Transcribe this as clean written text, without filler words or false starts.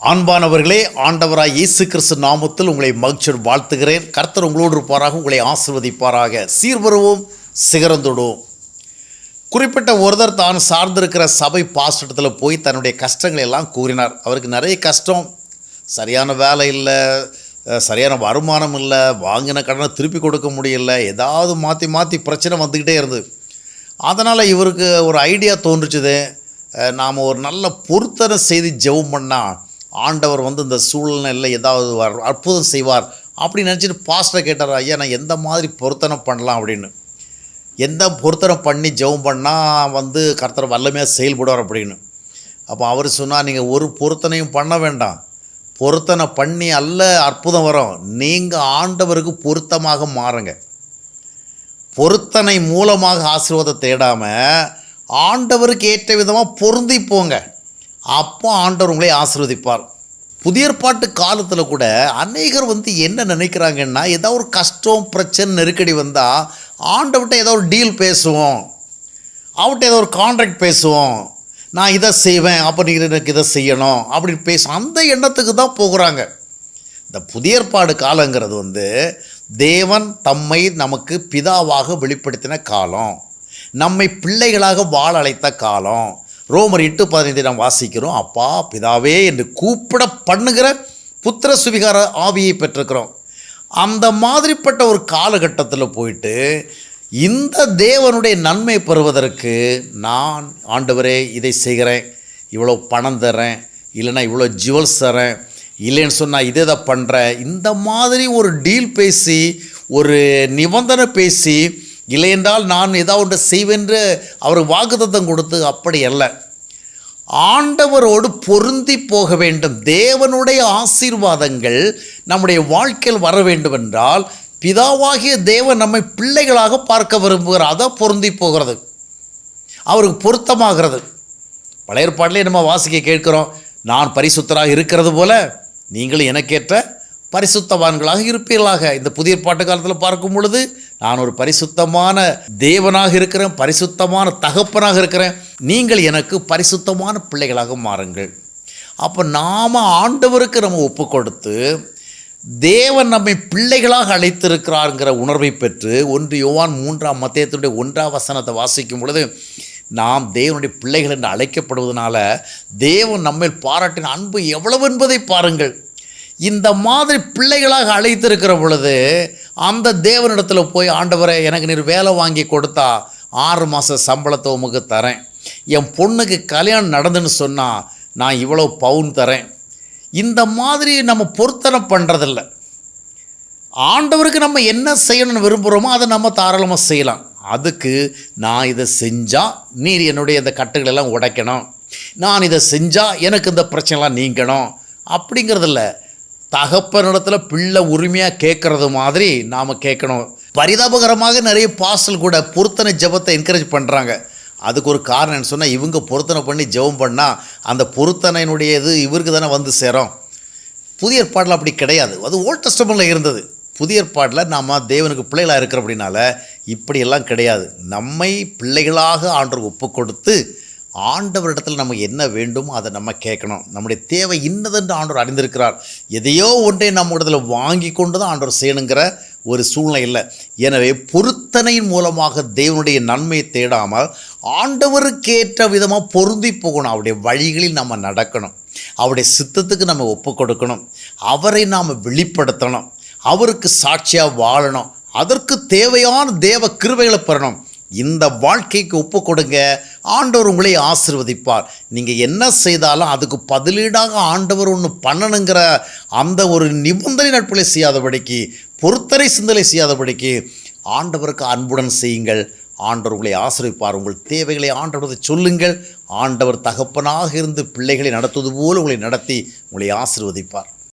அன்பானவர்களே, ஆண்டவராய் இயேசு கிறிஸ்து நாமத்தில் உங்களை மகிழ்ச்சியோடு வாழ்த்துகிறேன். கர்த்தர் உங்களோடு இருப்பாராக, உங்களை ஆசீர்வதிப்பாராக. சீர்வருவோம், சிகரந்தொடுவோம். குறிப்பிட்ட ஒருத்தர் தான் சார்ந்திருக்கிற சபை பாஸ்டத்தில் போய் தன்னுடைய கஷ்டங்களை எல்லாம் கூறினார். அவருக்கு நிறைய கஷ்டம், சரியான வேலை இல்லை, சரியான வருமானம் இல்லை, வாங்கின கடனை திருப்பி கொடுக்க முடியல, ஏதாவது மாற்றி மாற்றி பிரச்சனை வந்துக்கிட்டே இருந்தது. அதனால் இவருக்கு ஒரு ஐடியா தோன்றுச்சுது, நாம் ஒரு நல்ல பொருத்தனை செய்து ஜெபம் பண்ணால் ஆண்டவர் இந்த சூழ்நிலையில் ஏதாவது அற்புதம் செய்வார் அப்படின்னு நினச்சிட்டு பாஸ்டரை கேட்டார், ஐயா நான் எந்த மாதிரி பொருத்தனை பண்ணலாம் அப்படின்னு. எந்த பொருத்தனை பண்ணி ஜெபம் பண்ணால் கர்த்தர் வல்லமையாக செயல்படுவார் அப்படின்னு. அப்போ அவர் சொன்னால், நீங்கள் ஒரு பொருத்தனையும் பண்ண வேண்டாம், பொருத்தனை பண்ணி அல்ல அற்புதம் வரும், நீங்கள் ஆண்டவருக்கு பொருத்தமாக மாறுங்க. பொருத்தனை மூலமாக ஆசீர்வாதம் தேடாமல் ஆண்டவருக்கு ஏற்ற விதமாக பொருந்தி போங்க, அப்போ ஆண்டவர் உங்களை ஆசீர்வதிப்பார். புதிய ஏற்பாட்டு காலத்தில் கூட அநேகர் என்ன நினைக்கிறாங்கன்னா, ஏதாவது ஒரு கஷ்டம் பிரச்சனை நெருக்கடி வந்தால் ஆண்டவர்கிட்ட ஏதோ ஒரு டீல் பேசுவோம், அவர்கிட்ட ஏதோ ஒரு கான்ட்ராக்ட் பேசுவோம், நான் இதை செய்வேன் அப்போ நீங்கள் எனக்கு இதை செய்யணும் அப்படின்னு பேசுவோம். அந்த எண்ணத்துக்கு தான் போகிறாங்க. இந்த புதிய ஏற்பாடு காலங்கிறது தேவன் தம்மை நமக்கு பிதாவாக வெளிப்படுத்தின காலம், நம்மை பிள்ளைகளாக வாழ அழைத்த காலம். ரோமர் 8:15 நாம் வாசிக்கிறோம், அப்பா பிதாவே என்று கூப்பிட பண்ணுகிற புத்திர சுவிகார ஆவியை பெற்றிருக்கிறோம். அந்த மாதிரிப்பட்ட ஒரு காலகட்டத்தில் போயிட்டு இந்த தேவனுடைய நன்மை பெறுவதற்கு நான் ஆண்டவரே இதை செய்கிறேன், இவ்வளோ பணம் தரேன், இல்லைன்னா இவ்வளோ ஜுவல்ஸ் தரேன், இல்லைன்னு சொன்னால் இதை பண்ணுறேன், இந்த மாதிரி ஒரு டீல் பேசி ஒரு நிபந்தனை பேசி இல்லையென்றால் நான் ஏதாவது ஒன்று செய்வேன்று அவருக்கு வாக்குத்தத்தம் கொடுத்து அப்படி அல்ல, ஆண்டவரோடு பொருந்தி போக வேண்டும். தேவனுடைய ஆசீர்வாதங்கள் நம்முடைய வாழ்க்கையில் வர வேண்டும் என்றால் பிதாவாகிய தேவன் நம்மை பிள்ளைகளாக பார்க்க விரும்புகிறார். அதான் பொருந்தி போகிறது, அவருக்கு பொருத்தமாகிறது. பழைய ஏற்பாட்டிலே நம்ம வாசிக்க கேட்கிறோம், நான் பரிசுத்தராக இருக்கிறது போல நீங்களும் எனக்கேற்ற பரிசுத்தவான்களாக இருப்பீர்களாக. இந்த புதிய ஏற்பாட்டு காலத்தில் பார்க்கும் பொழுது நான் ஒரு பரிசுத்தமான தேவனாக இருக்கிறேன், பரிசுத்தமான தகப்பனாக இருக்கிறேன், நீங்கள் எனக்கு பரிசுத்தமான பிள்ளைகளாக மாறுங்கள். அப்போ நாம் ஆண்டவருக்கு நம்ம ஒப்பு கொடுத்து தேவன் நம்மை பிள்ளைகளாக அழைத்திருக்கிறாருங்கிற உணர்வை பெற்று 1 யோவான் 3ஆம் அத்தியாயத்தினுடைய 1ஆம் வசனத்தை வாசிக்கும் பொழுது, நாம் தேவனுடைய பிள்ளைகள் என்று அழைக்கப்படுவதனால தேவன் நம்மை பாராட்டின அன்பு எவ்வளவு என்பதை பாருங்கள். இந்த மாதிரி பிள்ளைகளாக அழைத்திருக்கிற பொழுது அந்த தேவனிடத்தில் போய், ஆண்டவரே எனக்கு நீர் வேலை வாங்கி கொடுத்தா 6 மாத சம்பளத்தை உமக்கு தரேன், என் பொண்ணுக்கு கல்யாணம் நடந்துன்னு சொன்னால் நான் இவ்வளோ பவுன் தரேன், இந்த மாதிரி நம்ம பொருத்தனை பண்ணுறதில்ல. ஆண்டவருக்கு நம்ம என்ன செய்யணும்னு விரும்புகிறோமோ அதை நம்ம தாராளமாக செய்யலாம். அதுக்கு நான் இதை செஞ்சால் நீர் என்னுடைய இந்த கட்டுகளெல்லாம் உடைக்கணும், நான் இதை செஞ்சால் எனக்கு இந்த பிரச்சனைலாம் நீங்கணும் அப்படிங்கிறதில்ல. தகப்பனிடத்தில் பிள்ளை உரிமையாக கேட்குறது மாதிரி நாம் கேட்கணும். பரிதாபகரமாக நிறைய பாஸ்டல் கூட பொருத்தனை ஜெபத்தை என்கரேஜ் பண்ணுறாங்க. அதுக்கு ஒரு காரணம் என்ன சொன்னால், இவங்க பொருத்தனை பண்ணி ஜெபம் பண்ணால் அந்த பொருத்தனையினுடைய இது இவருக்கு தானே சேரும். புதிய ஏற்பாடில் அப்படி கிடையாது, அது ஓல்ட் டெஸ்டமெண்ட்டில் இருந்தது. புதிய ஏற்பாடில் நாம் தேவனுக்கு பிள்ளைகளாக இருக்கிற அப்படின்னால இப்படியெல்லாம் கிடையாது. நம்மை பிள்ளைகளாக ஆண்டவர் ஒப்பு கொடுத்து ஆண்டவரிடத்தில் நம்ம என்ன வேண்டுமோ அதை நம்ம கேட்கணும். நம்முடைய தேவை இன்னதென்று ஆண்டவர் அறிந்திருக்கிறார். எதையோ ஒன்றை நம்ம இடத்துல வாங்கி கொண்டு தான் ஆண்டவர் செய்யணுங்கிற ஒரு சூழ்நிலை இல்லை. எனவே பொருத்தனையின் மூலமாக தேவனுடைய நன்மையை தேடாமல் ஆண்டவருக்கேற்ற விதமாக பொருந்தி போகணும். அவருடைய வழிகளில் நம்ம நடக்கணும், அவருடைய சித்தத்துக்கு நம்ம ஒப்பு கொடுக்கணும், அவரை நாம் வெளிப்படுத்தணும், அவருக்கு சாட்சியாக வாழணும், அதற்கு தேவையான தேவ கிருபைகளை பெறணும். இந்த வாழ்க்கைக்கு ஒப்பு கொடுங்க, ஆண்டவர் உங்களை ஆசீர்வதிப்பார். நீங்கள் என்ன செய்தாலும் அதுக்கு பதிலீடாக ஆண்டவர் ஒன்று பண்ணணுங்கிற அந்த ஒரு நிபந்தனை நட்புகளை செய்யாதபடிக்கு, பொருத்தனை சிந்தனை செய்யாதபடிக்கு ஆண்டவருக்கு அன்புடன் செய்யுங்கள். ஆண்டவர் உங்களை ஆசீர்வதிப்பார். உங்கள் தேவைகளை ஆண்டவரை சொல்லுங்கள். ஆண்டவர் தகப்பனாக இருந்து பிள்ளைகளை நடத்துவது போல் உங்களை நடத்தி உங்களை ஆசீர்வதிப்பார்.